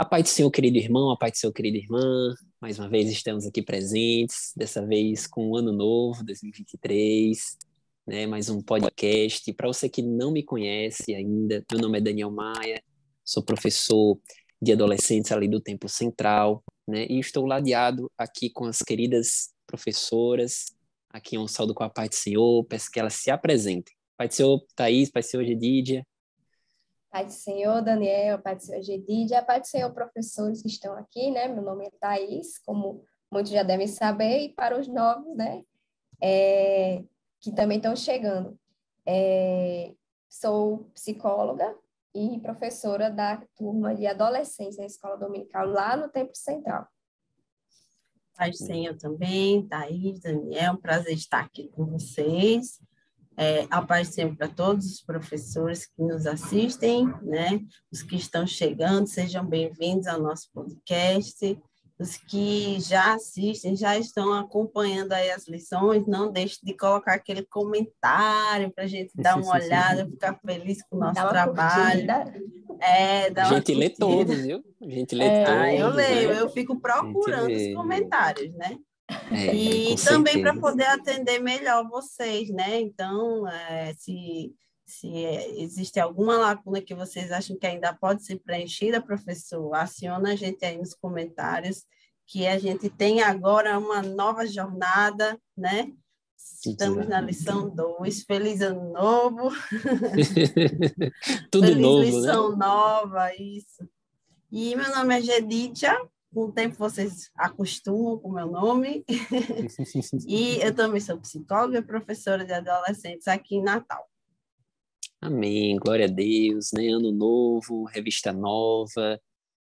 A paz do Senhor, querido irmão, a paz do Senhor, querida irmã. Mais uma vez estamos aqui presentes, dessa vez com o ano novo, 2023, né? Mais um podcast. Para você que não me conhece ainda, meu nome é Daniel Maia, sou professor de adolescentes ali do Templo Central, né? E estou ladeado aqui com as queridas professoras, aqui um saldo com a paz do Senhor, peço que elas se apresentem. Paz do Senhor, Thaís, paz do Senhor, Gedídia. Pai do Senhor, Daniel, Pai do Senhor, Gedídia, Pai do Senhor, professores que estão aqui, né? Meu nome é Thaís, como muitos já devem saber, e para os novos, né? Que também estão chegando. Sou psicóloga e professora da turma de adolescência na Escola Dominical, lá no Templo Central. Pai do Senhor também, Thaís, Daniel, prazer estar aqui com vocês. A paz do Senhor para todos os professores que nos assistem, né? Os que estão chegando, sejam bem-vindos ao nosso podcast. Os que já assistem, já estão acompanhando aí as lições, não deixe de colocar aquele comentário para a gente dar uma olhada, ficar feliz com o nosso trabalho. A gente lê todos, viu? A gente lê todos. Eu leio, né? Eu fico procurando os comentários, né? E também para poder atender melhor vocês, né? Então, se existe alguma lacuna que vocês acham que ainda pode ser preenchida, professor, aciona a gente aí nos comentários, que a gente tem agora uma nova jornada, né? Estamos na lição 2. Feliz ano novo. Tudo Feliz novo, lição né? nova, isso. E meu nome é Gedídia. Com o tempo vocês acostumam com o meu nome. E eu também sou psicóloga e professora de adolescentes aqui em Natal. Amém, glória a Deus, né? Ano novo, revista nova,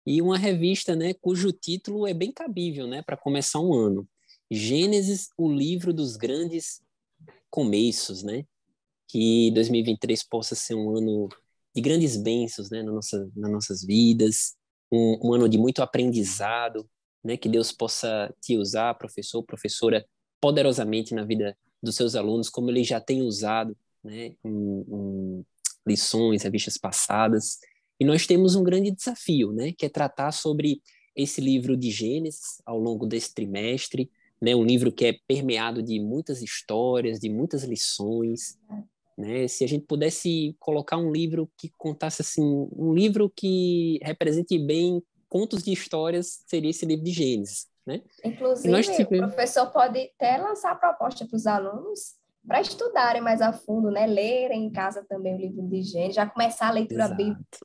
e uma revista, né, cujo título é bem cabível, né, para começar um ano. Gênesis, o livro dos grandes começos, né? Que 2023 possa ser um ano de grandes bênçãos, né, nas nossas vidas, um ano de muito aprendizado, né, que Deus possa te usar, professor, professora, poderosamente na vida dos seus alunos, como Ele já tem usado, né, em lições, revistas passadas. E nós temos um grande desafio, né, que é tratar sobre esse livro de Gênesis ao longo desse trimestre, né, um livro que é permeado de muitas histórias, de muitas lições, né? Se a gente pudesse colocar um livro que contasse assim, um livro que represente bem contos de histórias, seria esse livro de Gênesis, né? Inclusive, o professor pode até lançar a proposta para os alunos para estudarem mais a fundo, né? Lerem em casa também o livro de Gênesis, já começar a leitura bíblica,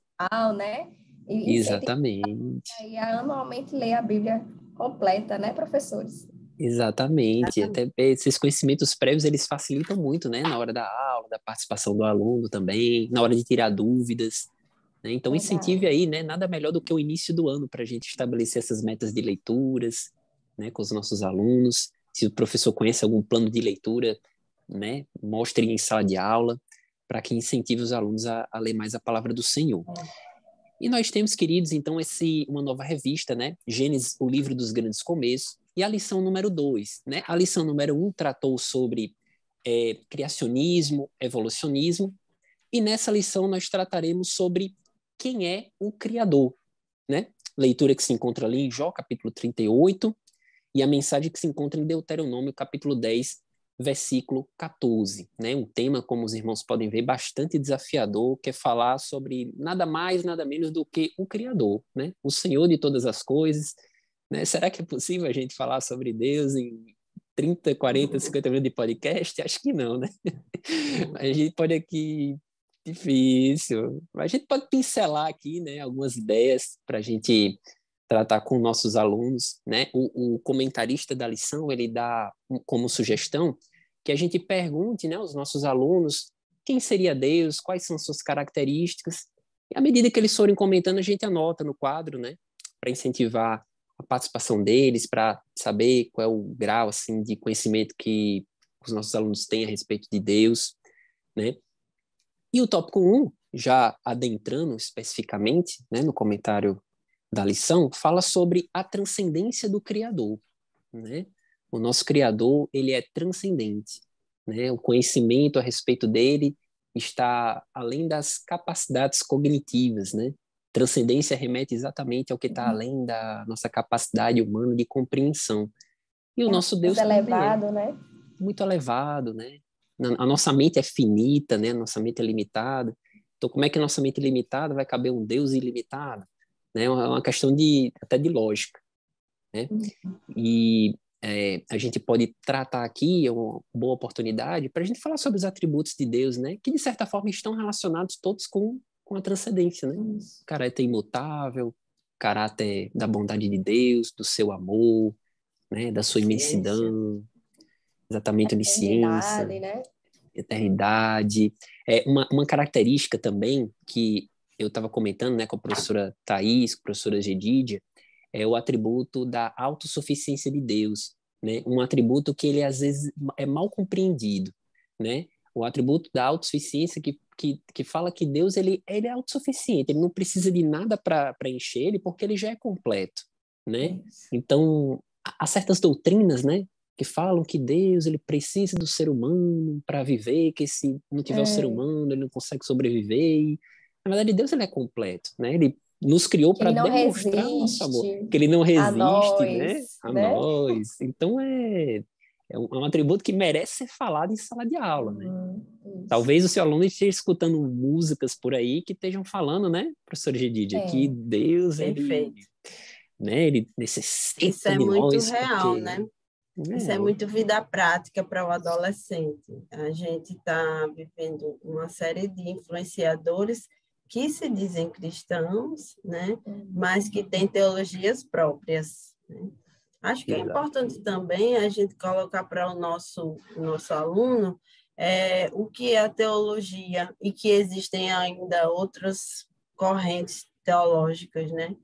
né? Exatamente. E anualmente ler a Bíblia completa, né, professores? Exatamente. Até esses conhecimentos prévios, eles facilitam muito, né? Na hora da aula, da participação do aluno também, na hora de tirar dúvidas, né? Então, incentive aí, né? Nada melhor do que o início do ano para a gente estabelecer essas metas de leituras, né? Com os nossos alunos. Se o professor conhece algum plano de leitura, né? Mostre em sala de aula, para que incentive os alunos a ler mais a palavra do Senhor. E nós temos, queridos, então, uma nova revista, né? Gênesis, o livro dos grandes começos, e a lição número 2, né? A lição número 1 tratou sobre criacionismo, evolucionismo, e nessa lição nós trataremos sobre quem é o Criador, né? Leitura que se encontra ali em Jó, capítulo 38, e a mensagem que se encontra em Deuteronômio, capítulo 10, versículo 14, né? Um tema, como os irmãos podem ver, bastante desafiador, que é falar sobre nada mais, nada menos do que o Criador, né? O Senhor de todas as coisas, né? Será que é possível a gente falar sobre Deus em 30, 40, 50 minutos de podcast? Acho que não, né? A gente pode aqui... Difícil. A gente pode pincelar aqui, né, algumas ideias para a gente tratar com nossos alunos, né? O comentarista da lição, ele dá como sugestão que a gente pergunte, né, aos nossos alunos quem seria Deus, quais são suas características, e à medida que eles forem comentando, a gente anota no quadro, né, para incentivar a participação deles, para saber qual é o grau, assim, de conhecimento que os nossos alunos têm a respeito de Deus, né? E o tópico 1, já adentrando especificamente, né, no comentário da lição, fala sobre a transcendência do Criador, né? O nosso Criador, ele é transcendente, né? O conhecimento a respeito dele está além das capacidades cognitivas, né? Transcendência remete exatamente ao que está além da nossa capacidade humana de compreensão. E o nosso Deus mais também elevado, né? muito elevado, né? A nossa mente é finita, né? A nossa mente é limitada. Então, como é que a nossa mente limitada vai caber um Deus ilimitado? Né? É uma questão até de lógica, né? E a gente pode tratar aqui, é uma boa oportunidade para a gente falar sobre os atributos de Deus, né? Que de certa forma estão relacionados todos com a transcendência, né? Caráter imutável, caráter da bondade de Deus, do seu amor, né? Da sua imensidão, exatamente, onisciência, Eternidade, né? eternidade. Uma característica também que eu estava comentando, né, com a professora Thais, com a professora Gedídia, é o atributo da autossuficiência de Deus, né? Um atributo que ele às vezes é mal compreendido, né? O atributo da autossuficiência que fala que Deus ele é autossuficiente, ele não precisa de nada para preencher ele porque ele já é completo, né? Então, há certas doutrinas, né, que falam que Deus ele precisa do ser humano para viver, que se não tiver o ser humano ele não consegue sobreviver. E, na verdade, Deus ele é completo, né? Ele nos criou Que para ele não demonstrar o nosso amor, resiste que ele não a resiste, né, nós, a né? nós. Então é um atributo que merece ser falado em sala de aula, né? Isso. Talvez o seu aluno esteja escutando músicas por aí que estejam falando, né, professor Gedidia, que É. Deus ele, Perfeito. né, ele Isso necessita é de muito nós real, porque né? Isso é né, muito vida prática para o adolescente. A gente está vivendo uma série de influenciadores que se dizem cristãos, né? Mas que têm teologias próprias, né? Acho que é exato. importante também a gente colocar para o nosso aluno o que é a teologia e que existem ainda outras correntes teológicas, né?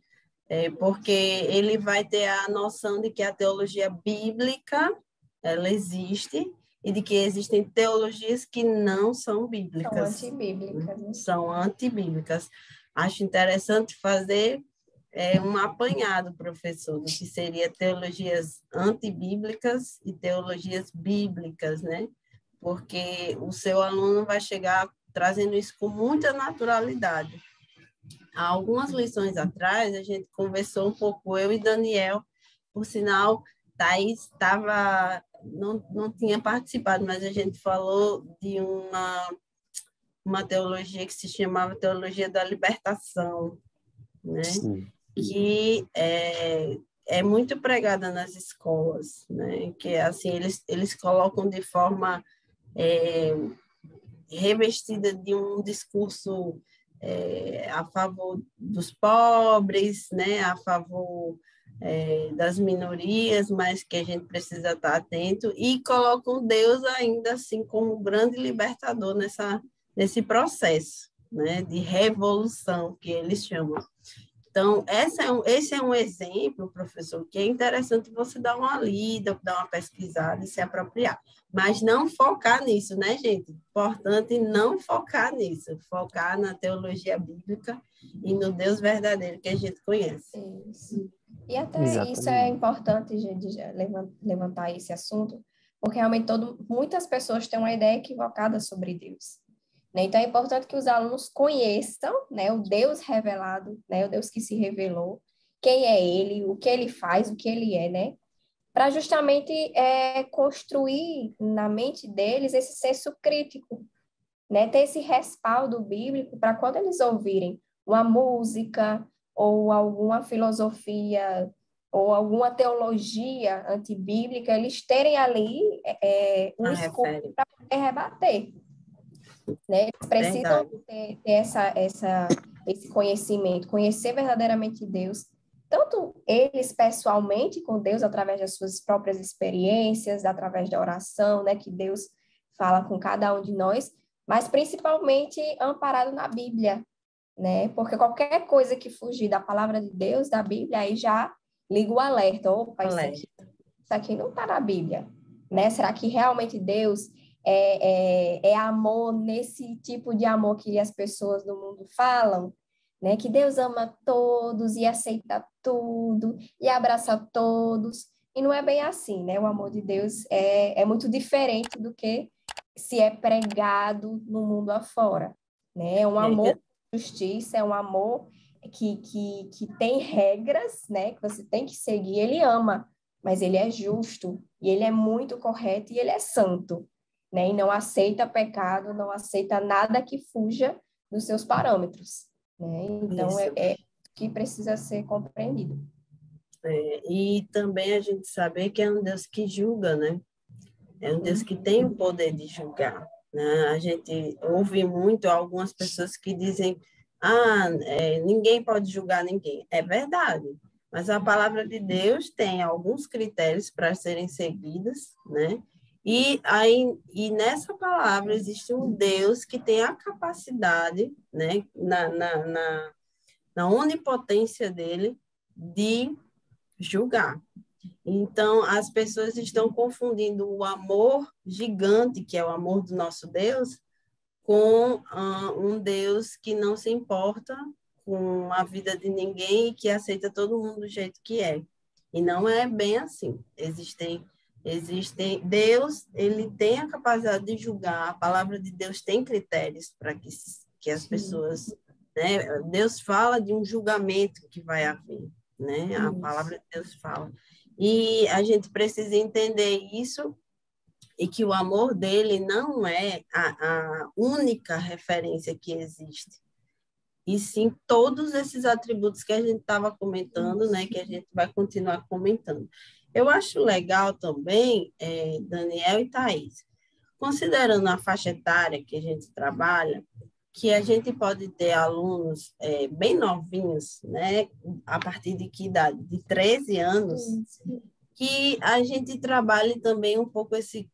Porque ele vai ter a noção de que a teologia bíblica ela existe e de que existem teologias que não são São bíblicas, antibíblicas, né? são antibíblicas. Acho interessante fazer um apanhado, professor, do que seria teologias antibíblicas e teologias bíblicas, né? Porque o seu aluno vai chegar trazendo isso com muita naturalidade. Há algumas lições atrás, a gente conversou um pouco, eu e Daniel, por sinal, Thaís estava, não tinha participado, mas a gente falou de uma teologia que se chamava Teologia da Libertação, né? Sim. Que é muito pregada nas escolas, né? Que assim eles colocam de forma revestida de um discurso a favor dos pobres, né? A favor das minorias, mas que a gente precisa estar atento, e colocam Deus ainda assim como um grande libertador nesse processo, né? De revolução que eles chamam. Então, esse é um exemplo, professor, que é interessante você dar uma lida, dar uma pesquisada e se apropriar. Mas não focar nisso, né, gente? Importante não focar nisso, focar na teologia bíblica e no Deus verdadeiro que a gente conhece. Isso. E até isso é Exatamente. importante, gente, levantar esse assunto, porque realmente muitas pessoas têm uma ideia equivocada sobre Deus. Né? Então, é importante que os alunos conheçam, né, o Deus revelado, né, o Deus que se revelou, quem é Ele, o que Ele faz, o que Ele é, né? Para justamente construir na mente deles esse senso crítico, né? Ter esse respaldo bíblico para quando eles ouvirem uma música ou alguma filosofia ou alguma teologia antibíblica, eles terem ali um escudo para poder rebater. Né? Eles precisam Verdade. ter esse conhecimento, conhecer verdadeiramente Deus, tanto eles pessoalmente com Deus, através das suas próprias experiências, através da oração, né, que Deus fala com cada um de nós, mas principalmente amparado na Bíblia, né? Porque qualquer coisa que fugir da palavra de Deus, da Bíblia, aí já liga o alerta. Opa, isso aqui não está na Bíblia, né? Será que realmente Deus é amor nesse tipo de amor que as pessoas do mundo falam? Né? Que Deus ama todos e aceita tudo e abraça todos. E não é bem assim, né? O amor de Deus é muito diferente do que se é pregado no mundo afora, né? É um amor de justiça, é um amor que tem regras, né, que você tem que seguir, ele ama, mas ele é justo, e ele é muito correto, e ele é santo, né, e não aceita pecado, não aceita nada que fuja dos seus parâmetros, né, então é que precisa ser compreendido. E também a gente saber que é um Deus que julga, né? É um Deus que tem o poder de julgar, né? A gente ouve muito algumas pessoas que dizem, ninguém pode julgar ninguém. É verdade, mas a palavra de Deus tem alguns critérios para serem seguidos, né? E nessa palavra existe um Deus que tem a capacidade, né, na onipotência dele, de julgar. Então, as pessoas estão confundindo o amor gigante, que é o amor do nosso Deus, com um Deus que não se importa com a vida de ninguém e que aceita todo mundo do jeito que é. E não é bem assim. Deus, ele tem a capacidade de julgar, a palavra de Deus tem critérios para que as pessoas... Né? Deus fala de um julgamento que vai haver, né? A palavra de Deus fala. E a gente precisa entender isso e que o amor dele não é a única referência que existe, e sim todos esses atributos que a gente estava comentando, né? Que a gente vai continuar comentando. Eu acho legal também, Daniel e Thaís, considerando a faixa etária que a gente trabalha, que a gente pode ter alunos bem novinhos, né, a partir de que idade? De 13 anos, que a gente trabalhe também um pouco esse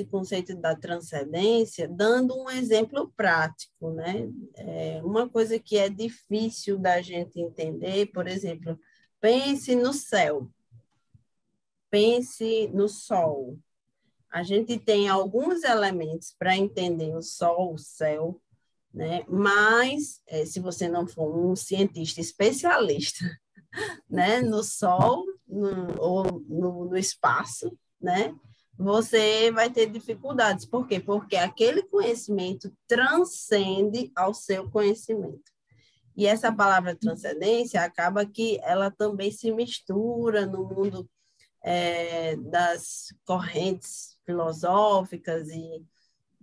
conceito da transcendência, dando um exemplo prático, né? Uma coisa que é difícil da gente entender, por exemplo, pense no céu, pense no sol. A gente tem alguns elementos para entender o sol, o céu, né? Mas, se você não for um cientista especialista, né, no Sol ou no espaço, né, você vai ter dificuldades. Por quê? Porque aquele conhecimento transcende ao seu conhecimento. E essa palavra transcendência acaba que ela também se mistura no mundo das correntes filosóficas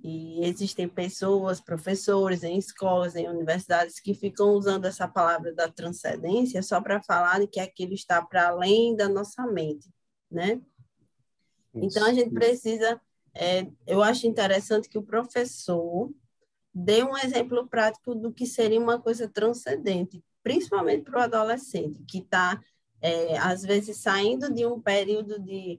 e existem pessoas, professores em escolas, em universidades, que ficam usando essa palavra da transcendência só para falar de que aquilo está para além da nossa mente, né? Então, a gente precisa... eu acho interessante que o professor dê um exemplo prático do que seria uma coisa transcendente, principalmente para o adolescente, que está, às vezes, saindo de um período de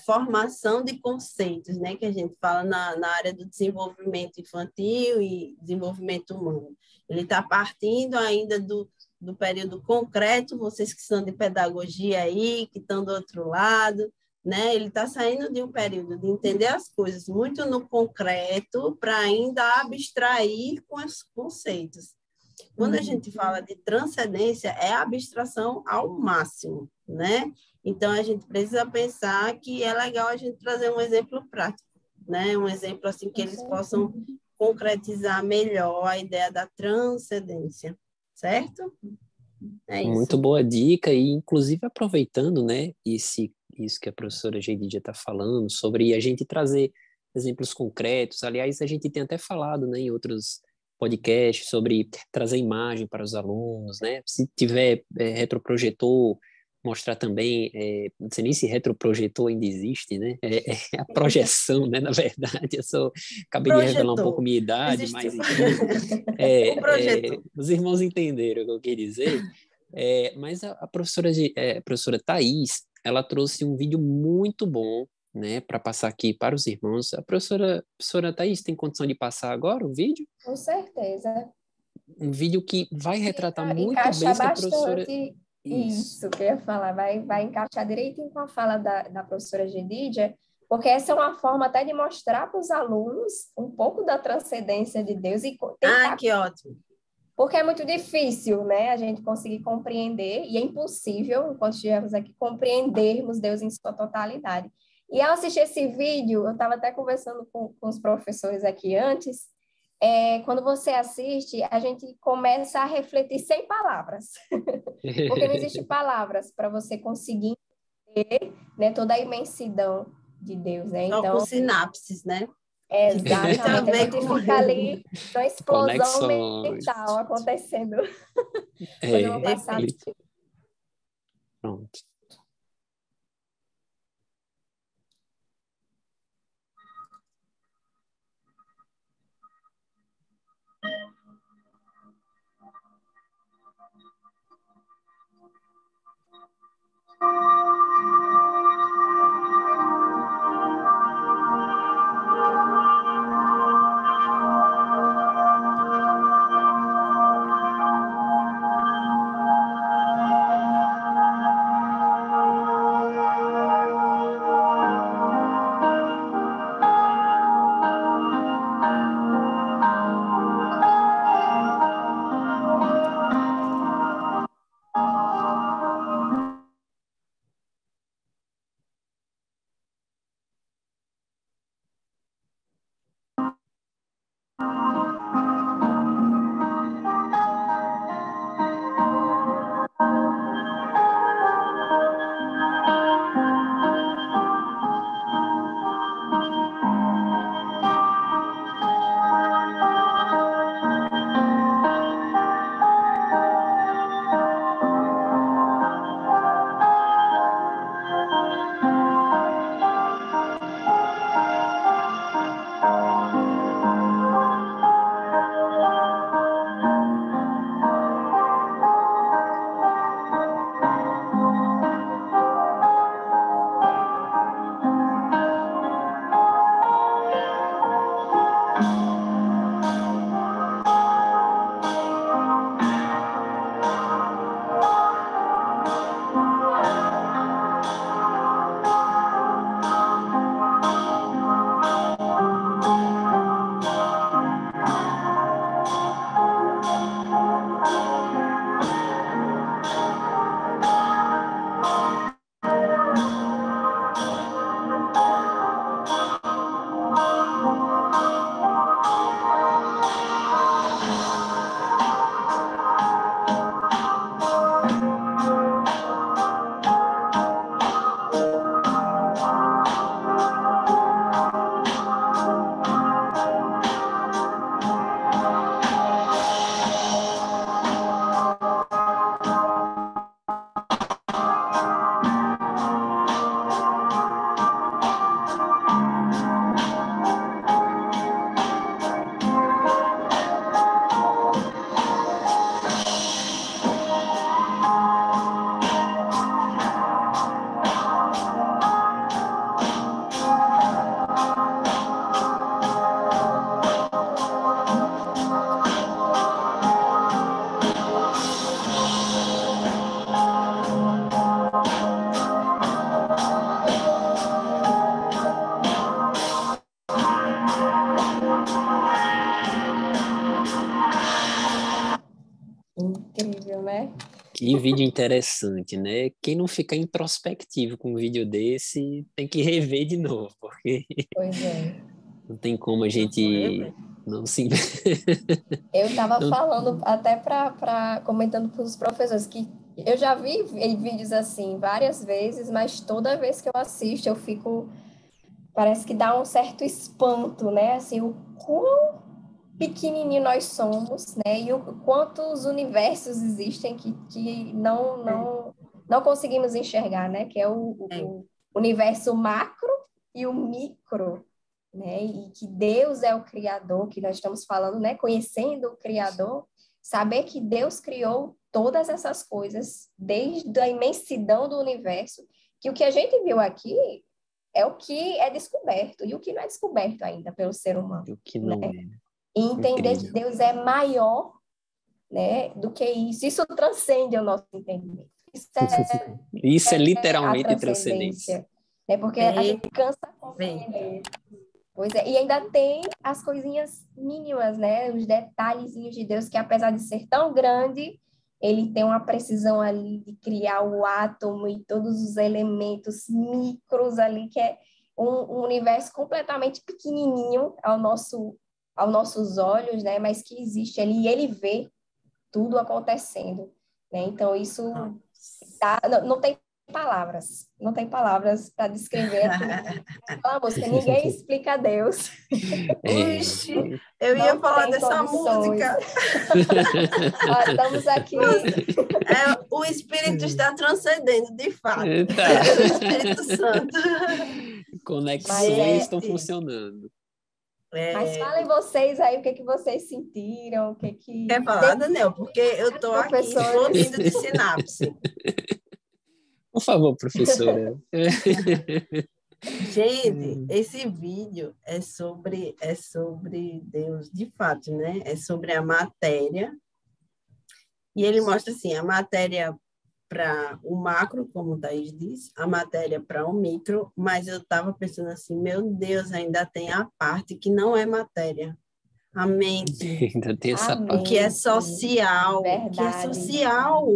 formação de conceitos, né, que a gente fala na área do desenvolvimento infantil e desenvolvimento humano. Ele está partindo ainda do período concreto, vocês que são de pedagogia aí, que estão do outro lado, né? Ele está saindo de um período de entender as coisas muito no concreto para ainda abstrair com os conceitos. Quando a gente fala de transcendência, é abstração ao máximo, né? Então, a gente precisa pensar que é legal a gente trazer um exemplo prático, né? Um exemplo assim que eles possam concretizar melhor a ideia da transcendência, certo? É isso. Muito boa dica, e inclusive aproveitando, né, isso que a professora Geididia está falando, sobre a gente trazer exemplos concretos. Aliás, a gente tem até falado, né, em outros podcasts sobre trazer imagem para os alunos, né? Se tiver retroprojetor, mostrar também, não sei nem se retroprojetor ainda existe, né? É a projeção, né? Na verdade, acabei de revelar um pouco minha idade, mas enfim, os irmãos entenderam o que eu queria dizer. Mas a professora Thaís, ela trouxe um vídeo muito bom, né, para passar aqui para os irmãos. A professora Thaís tem condição de passar agora o vídeo? Com certeza. Um vídeo que vai retratar muito bem Encaixa que a professora... bastante isso que eu ia falar, vai encaixar direitinho com a fala da professora Gedidia, porque essa é uma forma até de mostrar para os alunos um pouco da transcendência de Deus e tentar... que ótimo! Porque é muito difícil, né, a gente conseguir compreender, e é impossível, enquanto estivermos aqui, compreendermos Deus em sua totalidade. E ao assistir esse vídeo, eu estava até conversando com os professores aqui antes, quando você assiste, a gente começa a refletir sem palavras, porque não existem palavras para você conseguir entender, né, toda a imensidão de Deus, né? Só com Então, sinapses, né? Que tem muito a exatamente, a ver gente com... fica ali numa explosão Conexões. mental acontecendo quando eu vou passar. Ele... Pronto. Incrível, né? Que vídeo interessante, né? Quem não fica introspectivo com um vídeo desse tem que rever de novo, porque Pois é. não tem como a Eu vou gente rever. não se. Eu estava Não... falando até comentando para os professores que eu já vi vídeos assim várias vezes, mas toda vez que eu assisto eu fico, parece que dá um certo espanto, né? Assim, o quão pequenininho nós somos, né? E o quantos universos existem que não conseguimos enxergar, né? Que é É, o universo macro e o micro, né? E que Deus é o Criador, que nós estamos falando, né? Conhecendo o Criador, saber que Deus criou todas essas coisas desde a imensidão do universo, que o que a gente viu aqui é o que é descoberto e o que não é descoberto ainda pelo ser humano, O que né? não é, né? E entender que Incrível. Deus é maior, né, do que isso. Isso transcende o nosso entendimento. Isso é Isso é a literalmente transcendência. transcendência, né? Porque a bem, gente cansa de bem. compreender. Pois é, e ainda tem as coisinhas mínimas, né? Os detalhezinhos de Deus, que apesar de ser tão grande, ele tem uma precisão ali de criar o átomo e todos os elementos micros ali, que é um universo completamente pequenininho ao nosso aos nossos olhos, né? Mas que existe ali e ele vê tudo acontecendo, né? Então, isso não tem palavras, não tem palavras para descrever aquela música. Ninguém explica Deus. Uxi, eu ia falar dessa música. Estamos aqui. O Espírito está transcendendo, de fato. Tá. O Espírito Santo. Conexões estão funcionando. Mas falem vocês aí o que vocês sentiram, o que... Quer falar, Daniel? Porque eu estou aqui explodindo de sinapse. Por favor, professora. Gente, esse vídeo é sobre Deus, de fato, né? É sobre a matéria. E ele mostra assim, a matéria para o macro, como o Thaís disse, a matéria para o micro, mas eu estava pensando assim, meu Deus, ainda tem a parte que não é matéria. A mente, ainda tem essa o que é social, verdade. o que é social,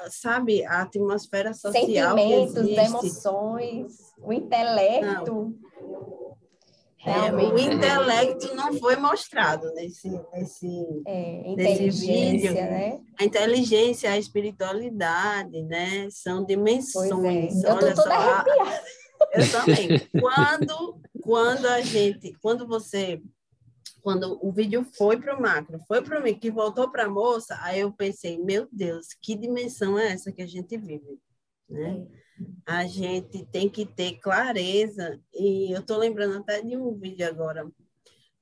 sabe, a atmosfera social sentimentos, emoções, o intelecto. Realmente. O intelecto não foi mostrado nesse vídeo. Né? A inteligência, a espiritualidade, né? São dimensões. Eu estou toda arrepiada. Eu também. Quando o vídeo foi para o macro, foi para o micro, que voltou para a moça, aí eu pensei, meu Deus, que dimensão é essa que a gente vive, né? A gente tem que ter clareza, e eu estou lembrando até de um vídeo agora,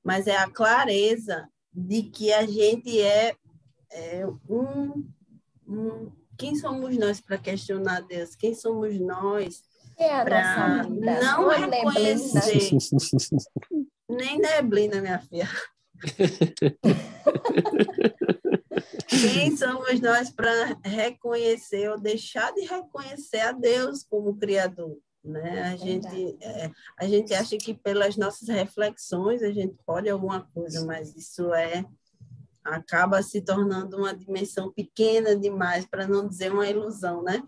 mas é a clareza de que a gente quem somos nós para questionar Deus? Quem somos nós para não reconhecer? Nem neblina, minha filha. Quem somos nós para reconhecer ou deixar de reconhecer a Deus como Criador? Né? A gente acha que pelas nossas reflexões a gente pode alguma coisa, mas isso acaba se tornando uma dimensão pequena demais, para não dizer uma ilusão, né?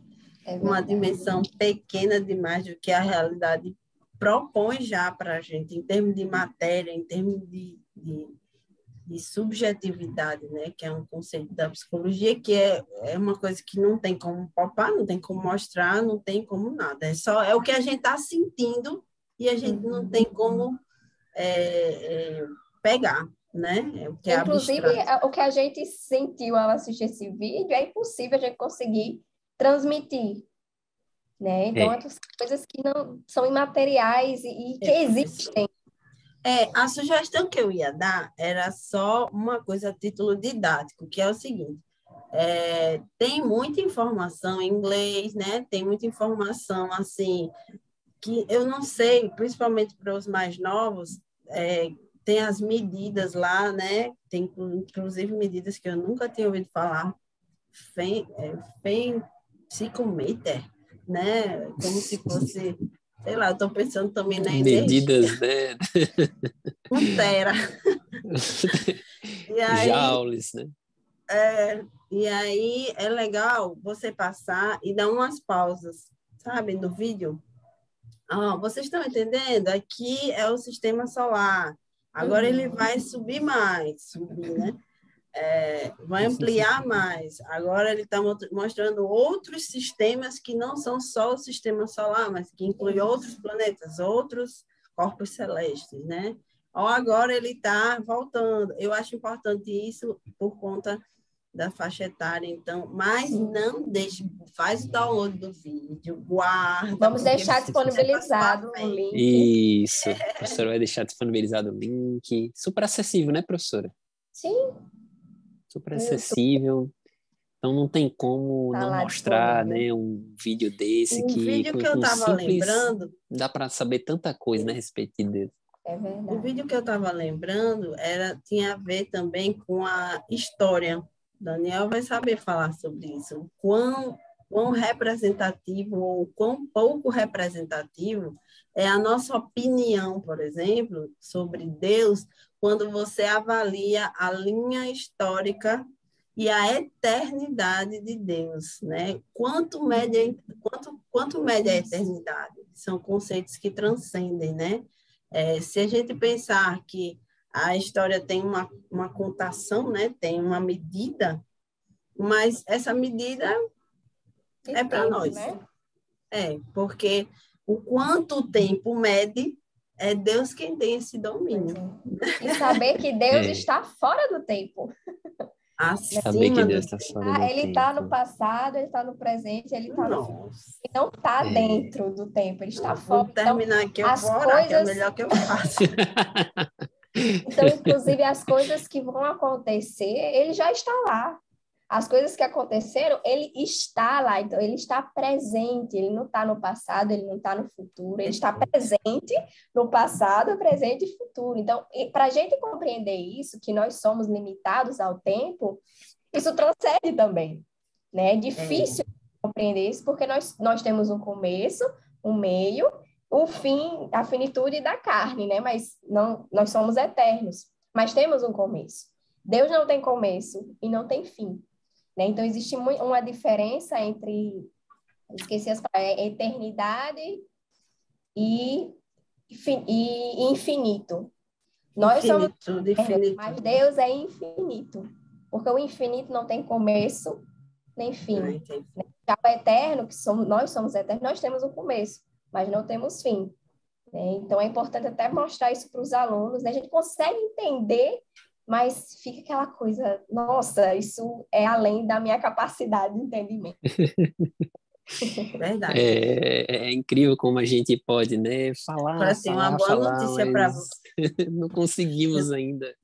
Uma dimensão pequena demais do que a realidade propõe já para a gente, em termos de matéria, em termos de subjetividade, né? Que é um conceito da psicologia, que é uma coisa que não tem como palpar, não tem como mostrar, não tem como nada. É o que a gente está sentindo e a gente não tem como pegar, né? É o que Inclusive, o que a gente sentiu ao assistir esse vídeo é impossível a gente conseguir transmitir, né? Então, são coisas que não são imateriais e que existem. A sugestão que eu ia dar era só uma coisa a título didático, que é o seguinte, tem muita informação em inglês, né? Tem muita informação, assim, que eu não sei, principalmente para os mais novos, tem as medidas lá, né? Tem, inclusive, medidas que eu nunca tinha ouvido falar, psicometer, né? Como se fosse, sei lá, eu estou pensando também na medidas, né? 1 tera. E aí, joules, né? E aí é legal você passar e dar umas pausas, sabe, no vídeo. Vocês estão entendendo? Aqui é o sistema solar. Agora ele vai subir mais, né? Vai ampliar mais. Agora ele está mostrando outros sistemas que não são só o sistema solar, mas que inclui outros planetas, outros corpos celestes, né? Agora ele está voltando. Eu acho importante isso por conta da faixa etária, então, mas não deixe, faz o download do vídeo, guarda. Vamos deixar disponibilizado o link. Isso, a professora vai deixar disponibilizado o link. Super acessível, né, professora? Sim. Super acessível. Então não tem como não mostrar, né, um vídeo desse que vídeo que eu estava lembrando, dá para saber tanta coisa, né, a respeito de Deus. É verdade. O vídeo que eu estava lembrando tinha a ver também com a história. Daniel vai saber falar sobre isso. Quão representativo ou quão pouco representativo é a nossa opinião, por exemplo, sobre Deus, quando você avalia a linha histórica e a eternidade de Deus, né? Quanto mede a eternidade? São conceitos que transcendem, né? Se a gente pensar que A história tem uma contação, né? Tem uma medida, mas essa medida é para nós. Né? Porque o quanto o tempo mede, é Deus quem tem esse domínio. E saber que Deus está fora do tempo. Saber que Acima Deus do está tempo. fora do Ele tempo. está no passado, ele está no presente, ele está no futuro. Ele não está dentro do tempo, ele está fora. Vamos terminar aqui, eu vou orar, que é o melhor que eu faço. Então, inclusive, as coisas que vão acontecer, ele já está lá. As coisas que aconteceram, ele está lá. Então, ele está presente. Ele não está no passado, ele não está no futuro. Ele está presente no passado, presente e futuro. Então, para a gente compreender isso, que nós somos limitados ao tempo, isso transcende também. Né? É difícil compreender isso, porque nós temos um começo, um meio, o fim, a finitude da carne, né? Mas não, nós somos eternos, mas temos um começo. Deus não tem começo e não tem fim, né? Então existe uma diferença entre, esqueci as palavras, eternidade e infinito. Nós somos eternos, mas Deus é infinito, porque o infinito não tem começo nem fim. Já o eterno, nós somos eternos, nós temos um começo, mas não temos fim. Né? Então, é importante até mostrar isso para os alunos. Né? A gente consegue entender, mas fica aquela coisa, nossa, isso é além da minha capacidade de entendimento. Verdade. É incrível como a gente pode, né, falar, uma boa notícia para você. Não conseguimos ainda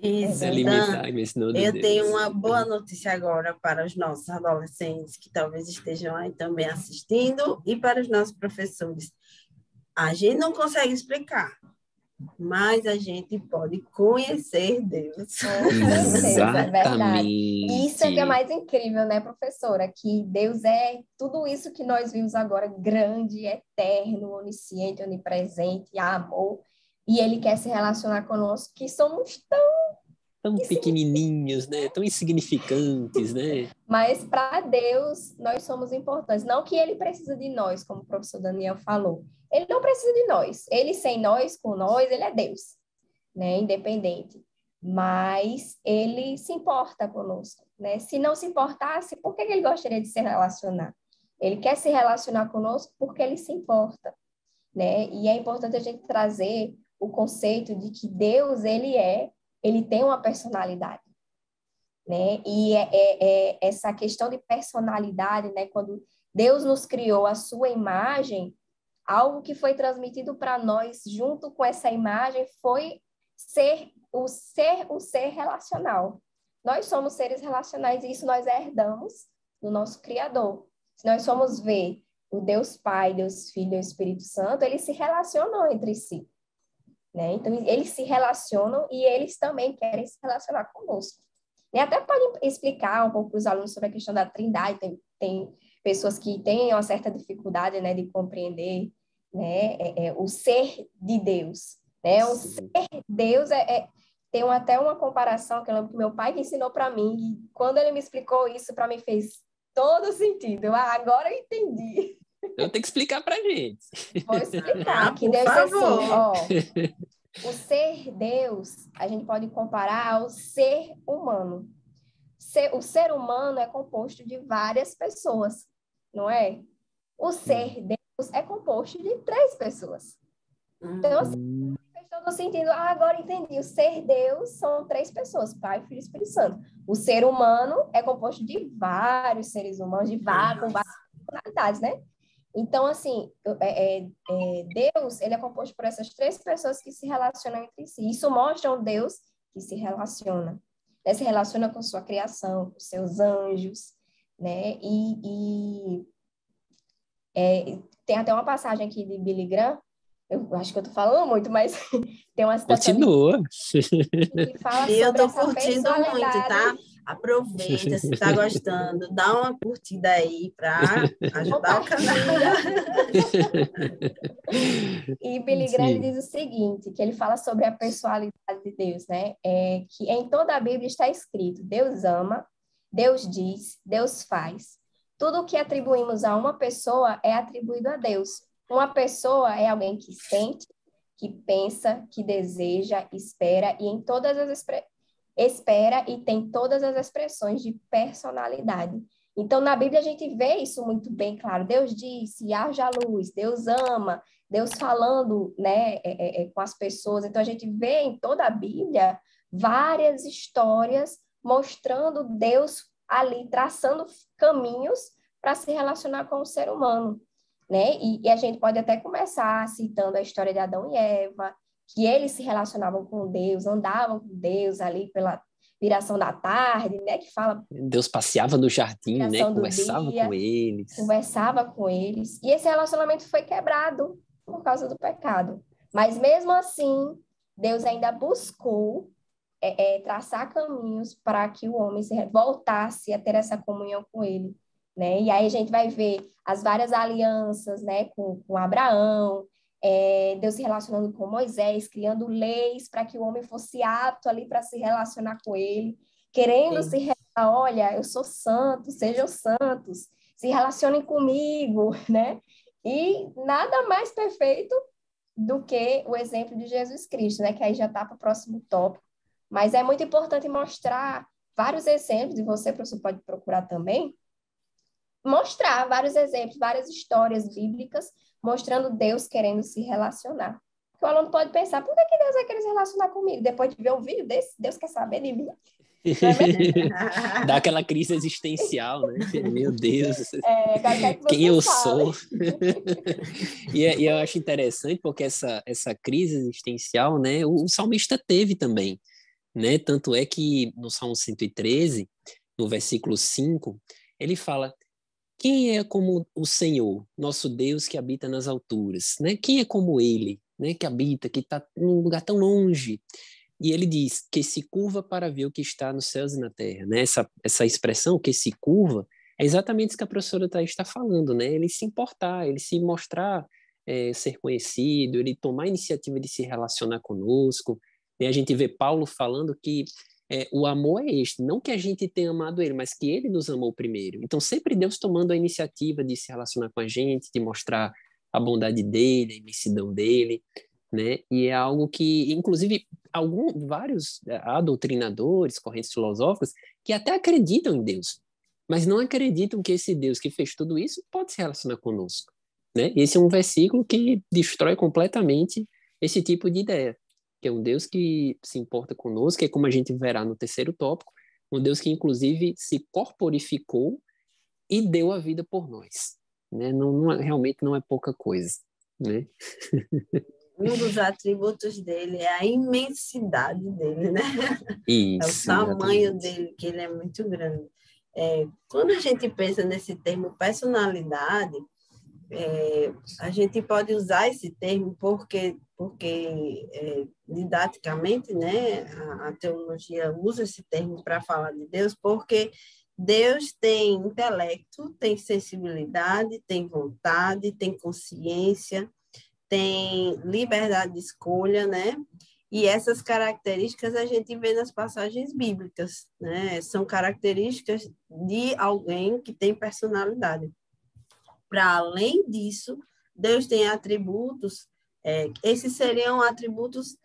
delimitar esse nome de Eu Deus. tenho uma boa notícia agora para os nossos adolescentes que talvez estejam aí também assistindo e para os nossos professores. A gente não consegue explicar, mas a gente pode conhecer Deus. Com certeza, é verdade. Isso é que é mais incrível, né, professora? Que Deus é tudo isso que nós vimos agora, grande, eterno, onisciente, onipresente, amor, e Ele quer se relacionar conosco, que somos tão pequenininhos, né? Tão insignificantes, né? Mas para Deus, nós somos importantes. Não que Ele precisa de nós, como o professor Daniel falou. Ele não precisa de nós. Ele sem nós, com nós, Ele é Deus, né? Independente. Mas Ele se importa conosco, né? Se não se importasse, por que Ele gostaria de se relacionar? Ele quer se relacionar conosco porque Ele se importa, né? E é importante a gente trazer o conceito de que Deus, Ele tem uma personalidade. Né? E essa questão de personalidade, né? Quando Deus nos criou a sua imagem, algo que foi transmitido para nós junto com essa imagem foi o ser relacional. Nós somos seres relacionais e isso nós herdamos do nosso Criador. Se nós formos ver o Deus Pai, Deus Filho e o Espírito Santo, eles se relacionam entre si. Né? Então, eles se relacionam e eles também querem se relacionar conosco. E até pode explicar um pouco para os alunos sobre a questão da trindade. Tem pessoas que têm uma certa dificuldade, né, de compreender, né, o ser de Deus. Né? O ser de Deus tem até uma comparação que eu lembro que meu pai que ensinou para mim. E quando ele me explicou isso, para mim fez todo sentido. Agora eu entendi. Eu tenho que explicar para a gente. Vou explicar. Que Deus é assim, ó... O ser Deus, a gente pode comparar ao ser humano. O ser humano é composto de várias pessoas, não é? O ser Deus é composto de 3 pessoas. Então, assim, fez todo sentido. Agora entendi. O ser Deus são 3 pessoas, Pai, Filho e Espírito Santo. O ser humano é composto de vários seres humanos, com várias personalidades, né? Então, assim, Deus, ele é composto por essas 3 pessoas que se relacionam entre si. Isso mostra um Deus que se relaciona. Né? Se relaciona com sua criação, com seus anjos, né? Tem até uma passagem aqui de Billy Graham, eu acho que eu tô falando muito, mas tem uma citação Continua. Que fala sobre eu tô essa curtindo muito, tá? Aproveita, se tá gostando, dá uma curtida aí para ajudar o canal. E Billy Graham diz o seguinte, que ele fala sobre a personalidade de Deus, né? Que em toda a Bíblia está escrito, Deus ama, Deus diz, Deus faz. Tudo o que atribuímos a uma pessoa é atribuído a Deus. Uma pessoa é alguém que sente, que pensa, que deseja, espera e em todas as espera e tem todas as expressões de personalidade. Então, na Bíblia, a gente vê isso muito bem claro. Deus disse, haja luz, Deus ama, Deus falando, né, com as pessoas. Então, a gente vê em toda a Bíblia várias histórias mostrando Deus ali, traçando caminhos para se relacionar com o ser humano, né? E a gente pode até começar citando a história de Adão e Eva, que eles se relacionavam com Deus, andavam com Deus ali pela viração da tarde, né? Que fala Deus passeava no jardim, né? viração do Conversava dia, com eles. conversava com eles. E esse relacionamento foi quebrado por causa do pecado. Mas mesmo assim, Deus ainda buscou traçar caminhos para que o homem voltasse a ter essa comunhão com ele, né? E aí a gente vai ver as várias alianças, né, com Abraão, Deus se relacionando com Moisés, criando leis para que o homem fosse apto ali para se relacionar com ele, querendo se relacionar, olha, eu sou santo, sejam santos, se relacionem comigo, né? E nada mais perfeito do que o exemplo de Jesus Cristo, né? Que aí já está para o próximo tópico. Mas é muito importante mostrar vários exemplos, e você, professor, pode procurar também, mostrar vários exemplos, várias histórias bíblicas, mostrando Deus querendo se relacionar. Porque o aluno pode pensar, por que Deus vai querer se relacionar comigo? Depois de ver um vídeo desse, Deus quer saber de mim. Não é mesmo? Dá aquela crise existencial, né? Meu Deus, Quer que você quem eu fale. sou? E eu acho interessante porque essa crise existencial, né? O salmista teve também, né? Tanto é que no Salmo 113, no versículo 5, ele fala: quem é como o Senhor, nosso Deus que habita nas alturas, né? Quem é como ele, né? Que habita, que está num lugar tão longe. E ele diz que se curva para ver o que está nos céus e na terra, né? Essa expressão, que se curva, é exatamente isso que a professora Thaís está falando, né? Ele se importar, ele se mostrar ser conhecido, ele tomar a iniciativa de se relacionar conosco. E a gente vê Paulo falando que o amor é este, não que a gente tenha amado ele, mas que ele nos amou primeiro. Então, sempre Deus tomando a iniciativa de se relacionar com a gente, de mostrar a bondade dele, a imensidão dele, né? E é algo que, inclusive, vários há doutrinadores, correntes filosóficas, que até acreditam em Deus, mas não acreditam que esse Deus que fez tudo isso pode se relacionar conosco, né? Esse é um versículo que destrói completamente esse tipo de ideia, que é um Deus que se importa conosco, que é como a gente verá no terceiro tópico, um Deus que, inclusive, se corporificou e deu a vida por nós, né? Realmente não é pouca coisa, né? Um dos atributos dele é a imensidade dele, né? É o Isso, tamanho exatamente. dele, que ele é muito grande. Quando a gente pensa nesse termo personalidade, a gente pode usar esse termo porque didaticamente, né, a teologia usa esse termo para falar de Deus, porque Deus tem intelecto, tem sensibilidade, tem vontade, tem consciência, tem liberdade de escolha, né? E essas características a gente vê nas passagens bíblicas, né? São características de alguém que tem personalidade. Para além disso, Deus tem atributos, esses seriam atributos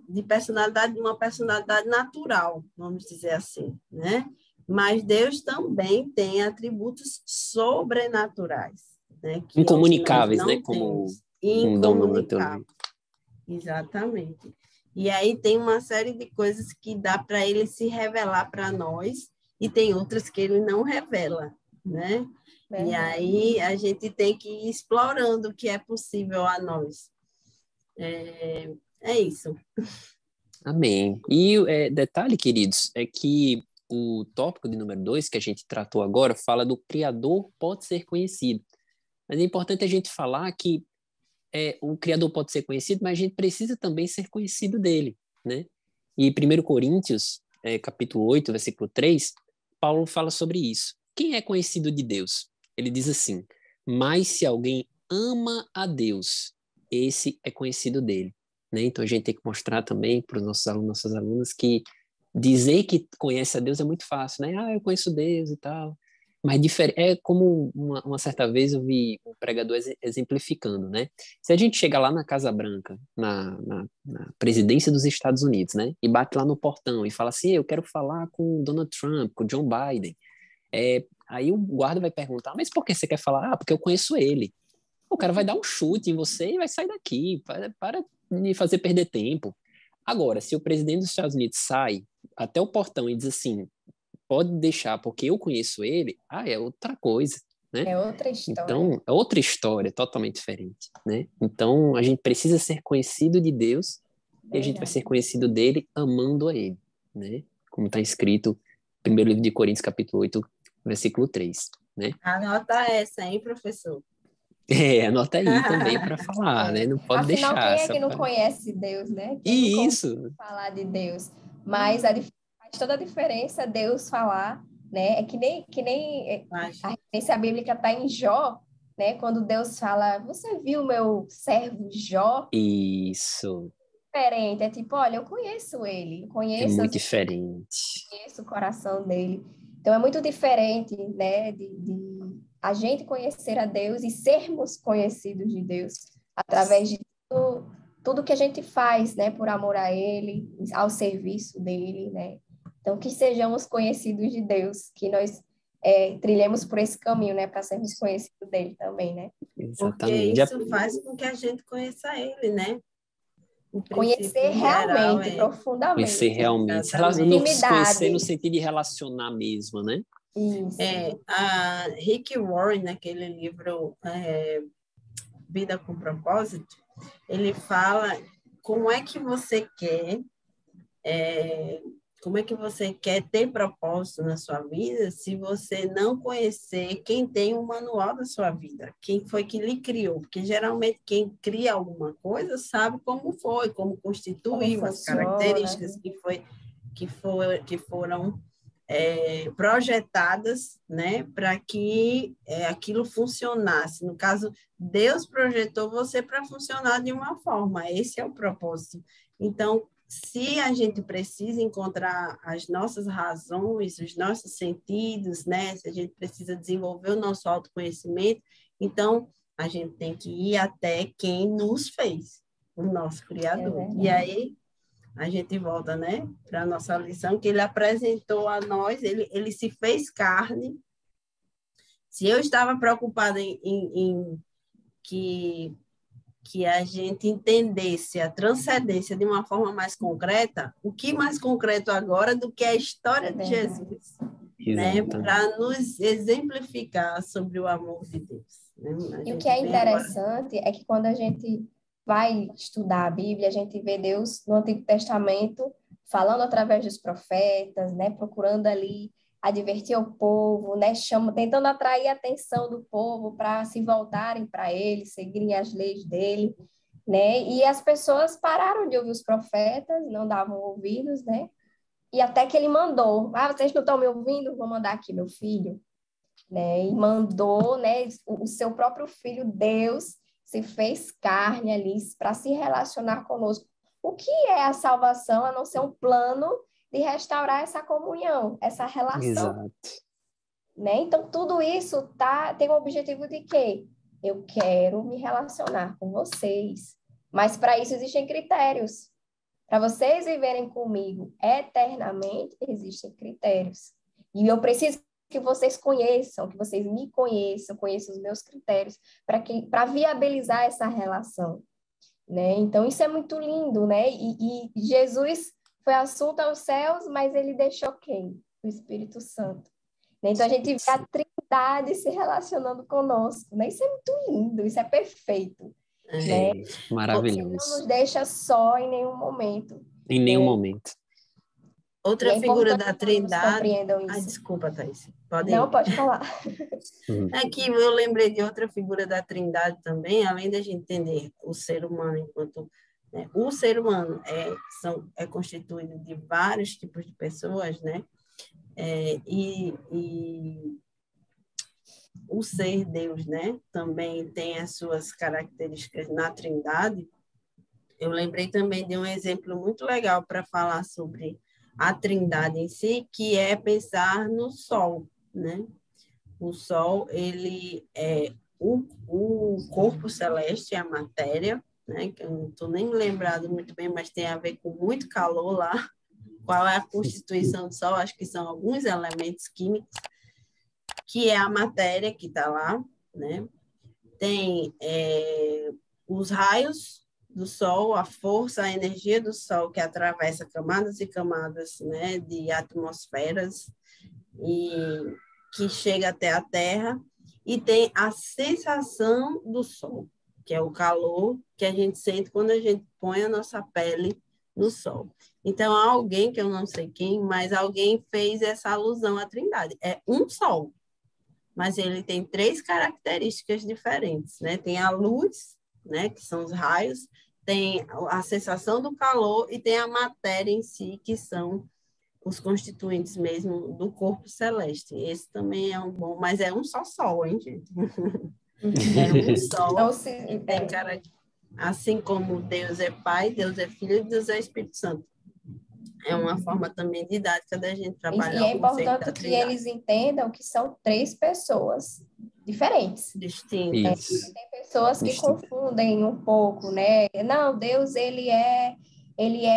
de personalidade, de uma personalidade natural, vamos dizer assim, né? Mas Deus também tem atributos sobrenaturais, né? Que é o que nós Incomunicáveis, né? não Como temos, um dom não teológico. incomunicável. Exatamente. E aí tem uma série de coisas que dá para ele se revelar para nós e tem outras que ele não revela, né? E aí a gente tem que ir explorando o que é possível a nós. É isso. Amém. E detalhe, queridos, é que o tópico de número 2 que a gente tratou agora fala do Criador pode ser conhecido. Mas é importante a gente falar que o Criador pode ser conhecido, mas a gente precisa também ser conhecido dele, né? E 1 Coríntios, capítulo 8, versículo 3, Paulo fala sobre isso. Quem é conhecido de Deus? Ele diz assim: mas se alguém ama a Deus, esse é conhecido dele, né? Então a gente tem que mostrar também para os nossos alunos, nossas alunas, que dizer que conhece a Deus é muito fácil, né? Ah, eu conheço Deus e tal. Mas é como uma certa vez eu vi um pregador exemplificando, né? Se a gente chega lá na Casa Branca, na presidência dos Estados Unidos, né? E bate lá no portão e fala assim, eu quero falar com o Donald Trump, com o John Biden. Aí o guarda vai perguntar, mas por que você quer falar? Ah, porque eu conheço ele. O cara vai dar um chute em você e vai sair daqui. Para de me fazer perder tempo. Agora, se o presidente dos Estados Unidos sai até o portão e diz assim, pode deixar porque eu conheço ele, é outra coisa, né? É outra história. Então, é outra história, totalmente diferente, né? Então, a gente precisa ser conhecido de Deus e a gente vai ser conhecido dele amando a ele, né? Como está escrito no primeiro livro de Coríntios, capítulo 8, versículo 3, né? Anota essa, hein, professor? Anota aí também para falar, né? Não pode Afinal, deixar. quem é que não conhece Deus, né? Quem não Isso. falar de Deus? Mas faz toda a diferença Deus falar, né? É que nem a referência bíblica está em Jó, né? Quando Deus fala, você viu meu servo Jó? Isso. Diferente, é tipo, olha, eu conheço ele, É muito diferente. Conheço o coração dele. Então, é muito diferente, né, de a gente conhecer a Deus e sermos conhecidos de Deus através de tudo que a gente faz, né, por amor a ele, ao serviço dele, né. Então, que sejamos conhecidos de Deus, que nós trilhemos por esse caminho, né, para sermos conhecidos dele também, né. Exatamente. Porque isso faz com que a gente conheça ele, né? Conhecer realmente, profundamente. Conhecer realmente. Conhecer no sentido de relacionar mesmo, né? Isso. A Rick Warren, naquele livro Vida com Propósito, ele fala como é que você quer ter propósito na sua vida se você não conhecer quem tem o manual da sua vida, quem foi que lhe criou, porque geralmente quem cria alguma coisa sabe como foi, como constituiu as características que foram projetadas, né, para que aquilo funcionasse. No caso, Deus projetou você para funcionar de uma forma, esse é o propósito. Então, se a gente precisa encontrar as nossas razões, os nossos sentidos, né, se a gente precisa desenvolver o nosso autoconhecimento, então a gente tem que ir até quem nos fez, o nosso Criador. E aí a gente volta, né, para a nossa lição, que ele apresentou a nós, ele se fez carne. Se eu estava preocupada em que a gente entendesse a transcendência de uma forma mais concreta, o que mais concreto agora do que a história de Jesus, né, para nos exemplificar sobre o amor de Deus. Né? E o que é interessante é que quando a gente vai estudar a Bíblia, a gente vê Deus no Antigo Testamento falando através dos profetas, né, procurando ali advertir o povo, né, tentando atrair a atenção do povo para se voltarem para ele, seguirem as leis dele, né? E as pessoas pararam de ouvir os profetas, não davam ouvidos, né? E até que ele mandou, vocês não estão me ouvindo? Vou mandar aqui meu filho, né? E mandou, né, o seu próprio filho, Deus, se fez carne ali para se relacionar conosco. O que é a salvação, a não ser um plano de restaurar essa comunhão, essa relação? Exato. Né? Então, tudo isso tem o objetivo de quê? Eu quero me relacionar com vocês. Mas para isso existem critérios. Para vocês viverem comigo eternamente, existem critérios. E eu preciso que vocês conheçam, que vocês me conheçam, conheçam os meus critérios, para viabilizar essa relação. Né? Então, isso é muito lindo, né? E Jesus foi assunto aos céus, mas ele deixou quem? O Espírito Santo. Então, a gente vê a Trindade se relacionando conosco, né? Isso é muito lindo, isso é perfeito. Né? Maravilhoso. Você não nos deixa só em nenhum momento. Em nenhum momento. Outra figura da Trindade... Isso. Desculpa, Thaís. Pode falar. É que eu lembrei de outra figura da Trindade também, além da gente entender o ser humano enquanto... Né, o ser humano é constituído de vários tipos de pessoas, né? E o ser Deus, né, também tem as suas características na Trindade. Eu lembrei também de um exemplo muito legal para falar sobre a Trindade em si, que é pensar no Sol, né? O Sol, ele é o corpo celeste, a matéria, né? Que eu não estou nem lembrado muito bem, mas tem a ver com muito calor lá. Qual é a constituição do Sol? Acho que são alguns elementos químicos, que é a matéria que está lá, né? Tem os raios do Sol, a força, a energia do Sol que atravessa camadas e camadas, né, de atmosferas e que chega até a Terra, e tem a sensação do Sol, que é o calor que a gente sente quando a gente põe a nossa pele no Sol. Então, há alguém, que eu não sei quem, mas alguém fez essa alusão à Trindade. É um Sol, mas ele tem 3 características diferentes, né? Tem a luz, né, que são os raios, tem a sensação do calor e tem a matéria em si, que são os constituintes mesmo do corpo celeste. Esse também é um bom, mas é um só sol, hein, gente? É um sol. Então, E tem assim como Deus é Pai, Deus é Filho e Deus é Espírito Santo. É uma forma também didática da gente trabalhar e é o conceito da importante que Trindade. eles entendam que são 3 pessoas diferentes. Distintas. Tem pessoas que confundem um pouco, né? Não, Deus, ele é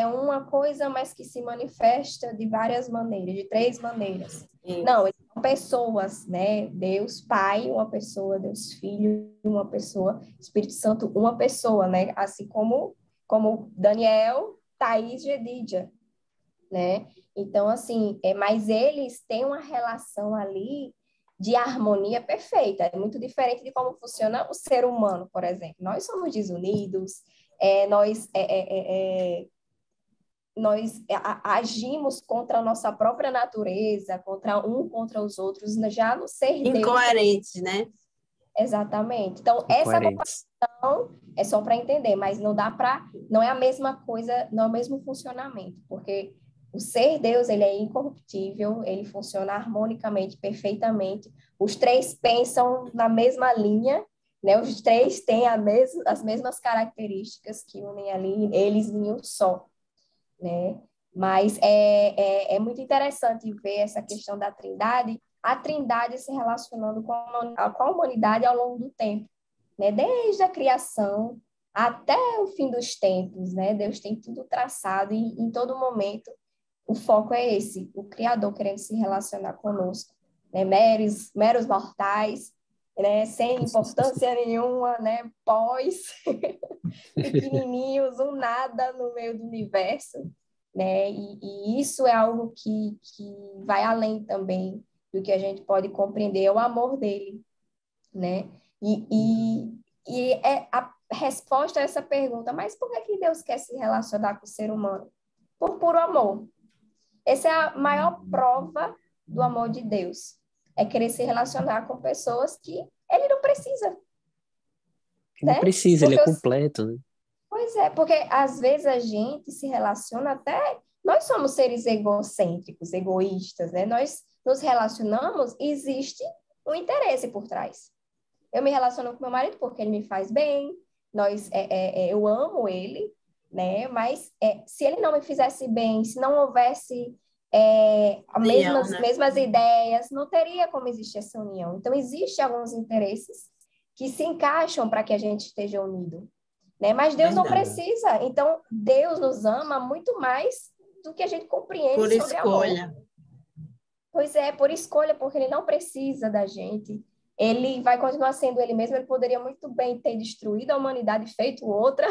uma coisa, mas que se manifesta de várias maneiras, de 3 maneiras. Isso. Não, eles são pessoas, né? Deus Pai, uma pessoa, Deus Filho, uma pessoa, Espírito Santo, uma pessoa, né? Assim como Daniel, Thaís, Gedídia, né? Então, assim, mas eles têm uma relação ali de harmonia perfeita. É muito diferente de como funciona o ser humano, por exemplo. Nós somos desunidos, nós agimos contra a nossa própria natureza, contra os outros, já no ser Deus. Incoerentes, né? Exatamente. Então, essa comparação é só para entender, mas não é a mesma coisa, não é o mesmo funcionamento, porque o ser Deus, ele é incorruptível, ele funciona harmonicamente, perfeitamente. Os 3 pensam na mesma linha, né? Os 3 têm as mesmas características que unem ali eles em um só, né? Mas é muito interessante ver essa questão da Trindade, a Trindade se relacionando com a humanidade ao longo do tempo, né? Desde a criação até o fim dos tempos, né? Deus tem tudo traçado e em todo momento o foco é esse, o Criador querendo se relacionar conosco, né? Meros mortais, né? Sem importância nenhuma, né? Pequenininhos, um nada no meio do universo, né? E isso é algo que vai além também do que a gente pode compreender, é o amor dele, né? E é a resposta a essa pergunta, mas por que Deus quer se relacionar com o ser humano? Por puro amor. Essa é a maior prova do amor de Deus. É querer se relacionar com pessoas que ele não precisa. Não precisa, ele é completo, né? Pois é, porque às vezes a gente se relaciona até... Nós somos seres egocêntricos, egoístas, né? Nós nos relacionamos e existe um interesse por trás. Eu me relaciono com meu marido porque ele me faz bem, eu amo ele, né? Mas se ele não me fizesse bem, se não houvesse mesmas ideias, não teria como existir essa união. Então, existem alguns interesses que se encaixam para que a gente esteja unido, né? Mas Deus não precisa. Então, Deus nos ama muito mais do que a gente compreende por sobre escolha. Amor. Pois é, por escolha, porque ele não precisa da gente. Ele vai continuar sendo ele mesmo. Ele poderia muito bem ter destruído a humanidade e feito outra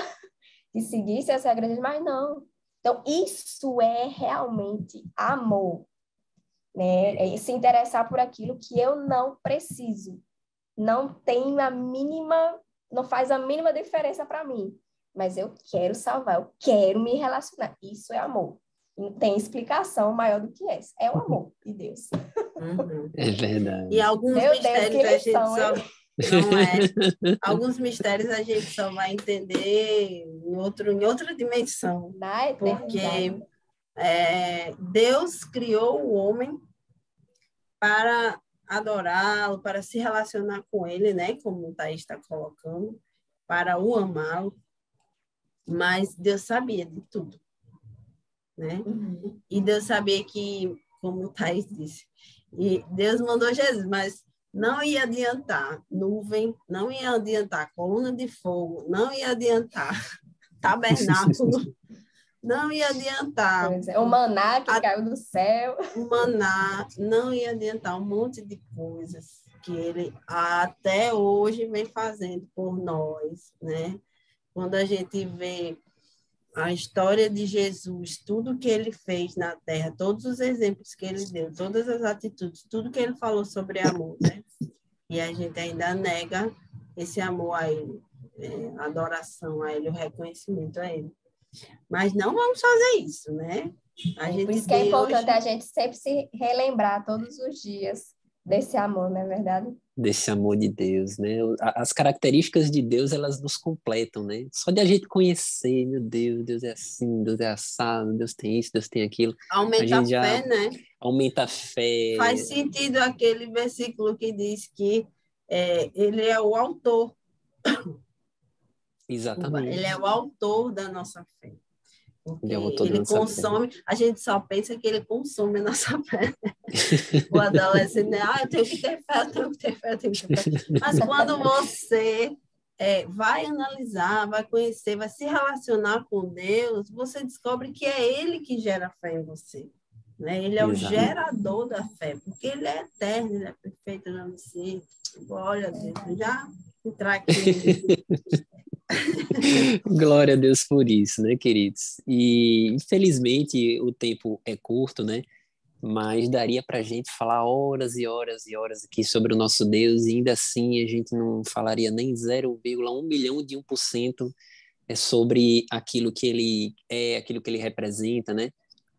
que seguisse as regras, mas não. Então, isso é realmente amor, né? É se interessar por aquilo que eu não preciso. Não tem não faz a mínima diferença para mim. Mas eu quero salvar, eu quero me relacionar. Isso é amor. Não tem explicação maior do que essa. É o amor de Deus. Uhum. É verdade. E alguns mistérios a gente só... Não é. Alguns mistérios a gente só vai entender em outra dimensão. Porque Deus criou o homem para adorá-lo, para se relacionar com ele, né? Como o Thaís está colocando, para o amá-lo. Mas Deus sabia de tudo, né? E Deus sabia que, como o Thaís disse, e Deus mandou Jesus, mas não ia adiantar nuvem, não ia adiantar coluna de fogo, não ia adiantar tabernáculo, não ia adiantar Pois é, o maná que caiu do céu. o maná, não ia adiantar um monte de coisas que ele até hoje vem fazendo por nós, né? Quando a gente vê a história de Jesus, tudo que ele fez na Terra, todos os exemplos que ele deu, todas as atitudes, tudo que ele falou sobre amor, né? E a gente ainda nega esse amor a ele, a adoração a ele, o reconhecimento a ele. Mas não vamos fazer isso, né? Por isso que é importante a gente sempre se relembrar todos os dias desse amor, não é verdade? Desse amor de Deus, né? As características de Deus, elas nos completam, né? Só de a gente conhecer, meu Deus, Deus é assim, Deus é assado, Deus tem isso, Deus tem aquilo. Aumenta a fé, né? Aumenta a fé. Faz sentido aquele versículo que diz que ele é o autor. Exatamente. Ele é o autor da nossa fé. Porque ele consome, a gente só pensa que ele consome a nossa fé. O adolescente, né? Eu tenho que ter fé, eu tenho que ter fé, eu tenho que ter fé. Mas quando você vai analisar, vai conhecer, vai se relacionar com Deus, você descobre que é Ele que gera fé em você. Né? Ele é o gerador da fé, porque Ele é eterno, Ele é perfeito, não me sinto. Glória a Deus. Já entrar aqui. Glória a Deus por isso, né, queridos? E, infelizmente, o tempo é curto, né? Mas daria para a gente falar horas e horas e horas aqui sobre o nosso Deus, e ainda assim a gente não falaria nem 0,1 milhão de 1% sobre aquilo que ele é, aquilo que ele representa, né?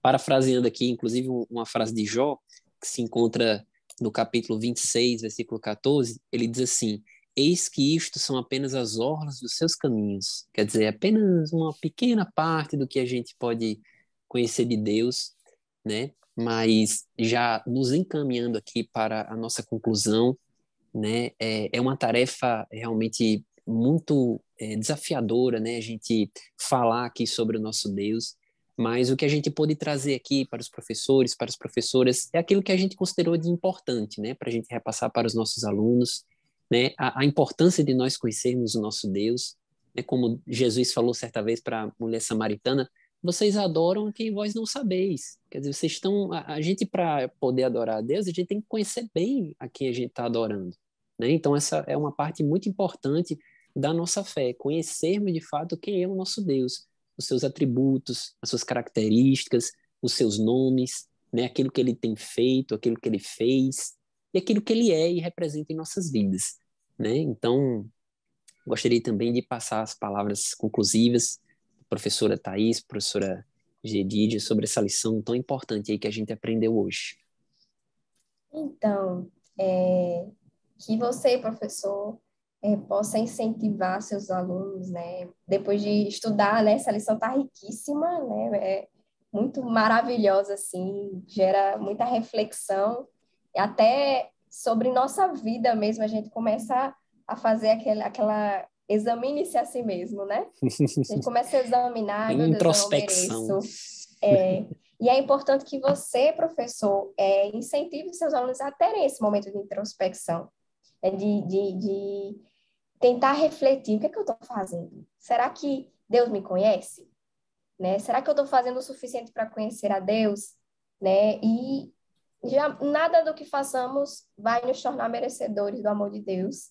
Parafraseando aqui, inclusive, uma frase de Jó, que se encontra no capítulo 26, versículo 14, ele diz assim: eis que isto são apenas as orlas dos seus caminhos. Quer dizer, apenas uma pequena parte do que a gente pode conhecer de Deus, né? Mas já nos encaminhando aqui para a nossa conclusão, né? É uma tarefa realmente muito desafiadora, né? A gente falar aqui sobre o nosso Deus, mas o que a gente pôde trazer aqui para os professores, para as professoras, é aquilo que a gente considerou de importante, né? Para a gente repassar para os nossos alunos, né? A importância de nós conhecermos o nosso Deus, né? Como Jesus falou certa vez para a mulher samaritana: vocês adoram a quem vós não sabeis. Quer dizer, vocês estão... A gente, para poder adorar a Deus, a gente tem que conhecer bem a quem a gente está adorando, né? Então, essa é uma parte muito importante da nossa fé, conhecermos de fato quem é o nosso Deus, os seus atributos, as suas características, os seus nomes, né? Aquilo que ele tem feito, aquilo que ele fez, e aquilo que ele é e representa em nossas vidas, né? Então, gostaria também de passar as palavras conclusivas, professora Thais, professora Gedídia, sobre essa lição tão importante aí que a gente aprendeu hoje. Então, que você, professor, possa incentivar seus alunos, né? Depois de estudar, né? Essa lição está riquíssima, né? É muito maravilhosa, assim, gera muita reflexão, e até sobre nossa vida mesmo, a gente começa a fazer aquela examine-se a si mesmo, né? A gente começa a examinar, meu Deus, eu não mereço. E é importante que você, professor, incentive seus alunos a terem esse momento de introspecção, de tentar refletir: o que é que eu estou fazendo? Será que Deus me conhece? Né? Será que eu estou fazendo o suficiente para conhecer a Deus? Né? E já nada do que façamos vai nos tornar merecedores do amor de Deus,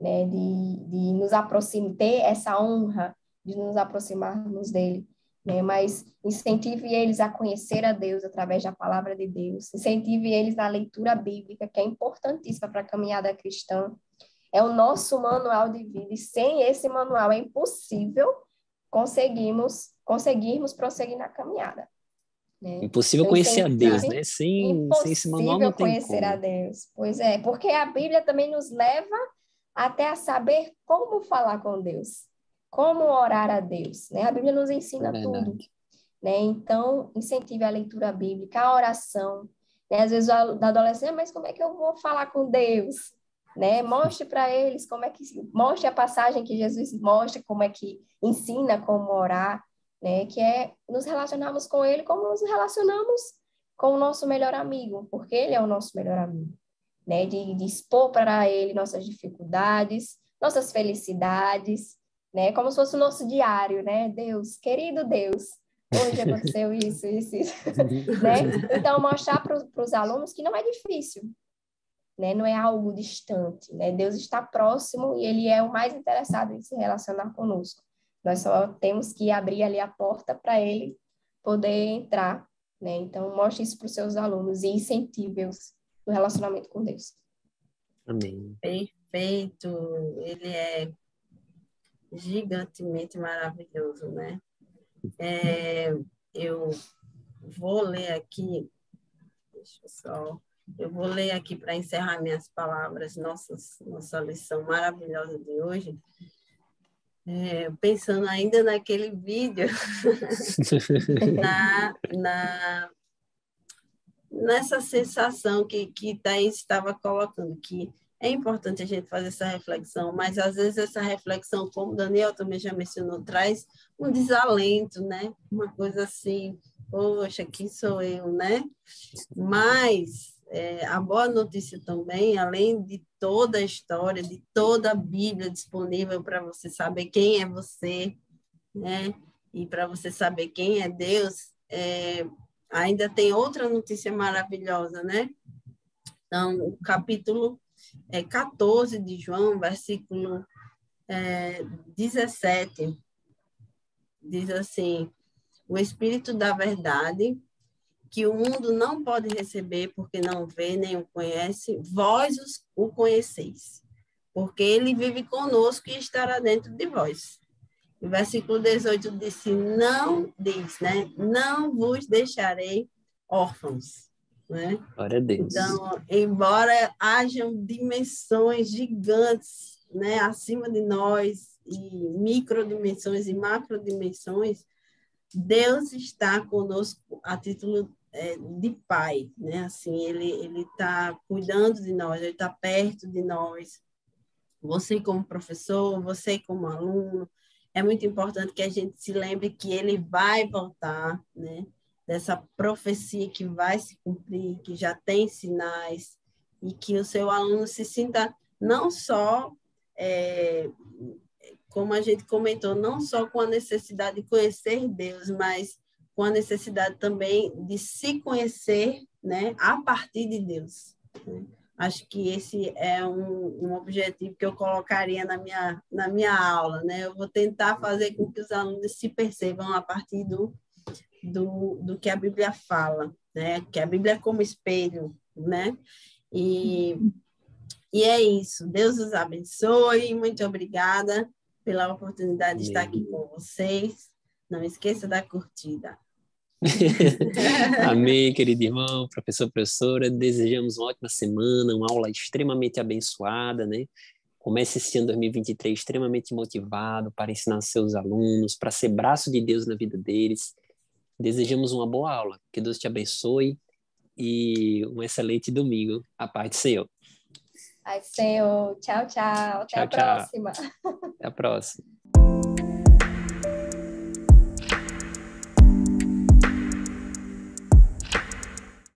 né? De nos aproximar, ter essa honra de nos aproximarmos dele, né? Mas incentive eles a conhecer a Deus através da palavra de Deus, incentive eles na leitura bíblica, que é importantíssima para a caminhada cristã. É o nosso manual de vida, e sem esse manual é impossível conseguirmos prosseguir na caminhada. Né? Impossível conhecer a Deus, né? Sem esse manual não tem conhecer como. a Deus. Pois é, porque a Bíblia também nos leva até a saber como falar com Deus, como orar a Deus, né? A Bíblia nos ensina tudo, né? Então, incentive a leitura bíblica, a oração, né? Às vezes o adolescente: mas como é que eu vou falar com Deus? Né? Mostre para eles mostre a passagem que Jesus mostra, como é que ensina como orar, né? Que é nos relacionarmos com ele como nos relacionamos com o nosso melhor amigo, porque ele é o nosso melhor amigo. né? De expor para Ele nossas dificuldades, nossas felicidades, né? Como se fosse o nosso diário, né? Deus, querido Deus, hoje aconteceu isso, né? Então, mostrar para os alunos que não é difícil, né? Não é algo distante, né? Deus está próximo e Ele é o mais interessado em se relacionar conosco. Nós só temos que abrir ali a porta para Ele poder entrar, né? Então, mostre isso para os seus alunos e incentive-os no relacionamento com Deus. Amém. Perfeito. Ele é gigantemente maravilhoso, né? Eu vou ler aqui, eu vou ler aqui para encerrar minhas palavras, nossa lição maravilhosa de hoje, pensando ainda naquele vídeo, nessa sensação que Thaís estava colocando, que é importante a gente fazer essa reflexão, mas às vezes essa reflexão, como o Daniel também já mencionou, traz um desalento, né? Uma coisa assim, poxa, quem sou eu, né? Mas a boa notícia também, além de toda a história, de toda a Bíblia disponível para você saber quem é você, né? E para você saber quem é Deus, ainda tem outra notícia maravilhosa, né? Então, o capítulo 14 de João, versículo 17, diz assim: o Espírito da verdade, que o mundo não pode receber porque não vê nem o conhece, vós o conheceis, porque ele vive conosco e estará dentro de vós. O versículo 18 diz, né? Não vos deixarei órfãos, né? Glória a Deus. Então, embora hajam dimensões gigantes, né, acima de nós, e microdimensões e macrodimensões, Deus está conosco a título de pai, né? Assim, ele está cuidando de nós, ele está perto de nós. Você como professor, você como aluno, é muito importante que a gente se lembre que ele vai voltar, né? Dessa profecia que vai se cumprir, que já tem sinais, e que o seu aluno se sinta não só, como a gente comentou, não só com a necessidade de conhecer Deus, mas com a necessidade também de se conhecer, né, a partir de Deus, né? Acho que esse é um objetivo que eu colocaria na minha aula, né? Eu vou tentar fazer com que os alunos se percebam a partir do que a Bíblia fala, né? Que a Bíblia é como espelho, né? E é isso. Deus os abençoe. Muito obrigada pela oportunidade de estar aqui com vocês. Não esqueça da curtida. Amém, querido irmão, professor, professora. Desejamos uma ótima semana, uma aula extremamente abençoada, né? Comece esse ano 2023 extremamente motivado para ensinar seus alunos, para ser braço de Deus na vida deles. Desejamos uma boa aula. Que Deus te abençoe e um excelente domingo. A paz do Senhor. Ai, Senhor. Tchau, tchau. Até Tchau, a tchau. próxima. Até a próxima.